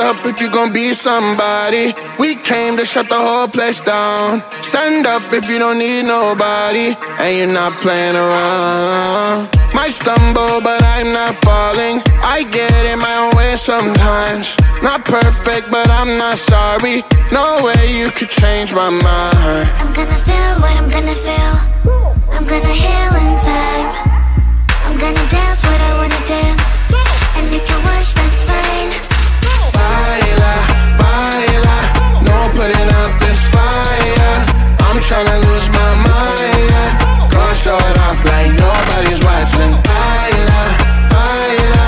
up if you gon' be somebody. We came to shut the whole place down. Stand up if you don't need nobody, and you're not playing around. Might stumble, but I'm not falling. I get in my own way sometimes. Not perfect, but I'm not sorry. No way you could change my mind. I'm gonna feel what I'm gonna feel. I'm gonna heal in time. I'm gonna dance what I wanna dance. And if you wish, that's fine. Baila, baila, no putting out this fire. I'm tryna lose my mind, yeah. Gonna show it off like nobody's watching. Baila, baila,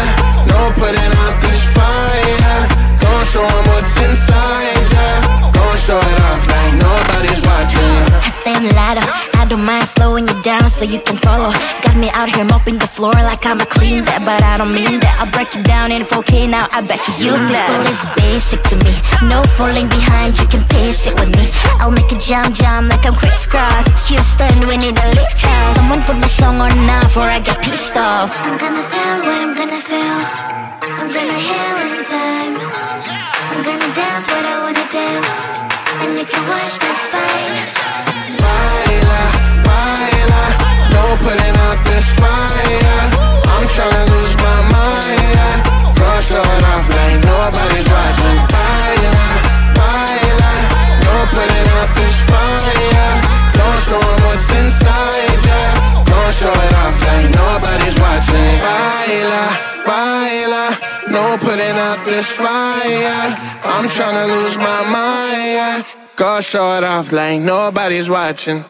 no putting out this fire. Gonna show 'em what's inside, yeah. Gonna show it off like nobody's watching. I stay on the ladder, I don't mind slowing you down so you can follow. Got me out here mopping the floor like I'm a clean that, but I don't mean that. I'll break it down in 4K now, I bet you glad. People is basic to me, no falling behind, you can pace it with me. I'll make a jump like I'm quick scratch. Houston, we need a lift house. Someone put my song on now before I get pissed off. I'm gonna feel what I'm gonna feel. I'm gonna heal in time. I'm gonna dance what I wanna dance. And if you wish, that's fine. Baila, baila, no putting out this fire. I'm tryna lose my mind, yeah. Gonna show it off like nobody's watching. Baila, baila, no putting out this fire. Gonna show 'em what's inside, yeah. Gonna show it off like nobody's watching. Baila, baila, no putting out this fire. I'm tryna lose my mind, yeah. Gonna show it off like nobody's watching.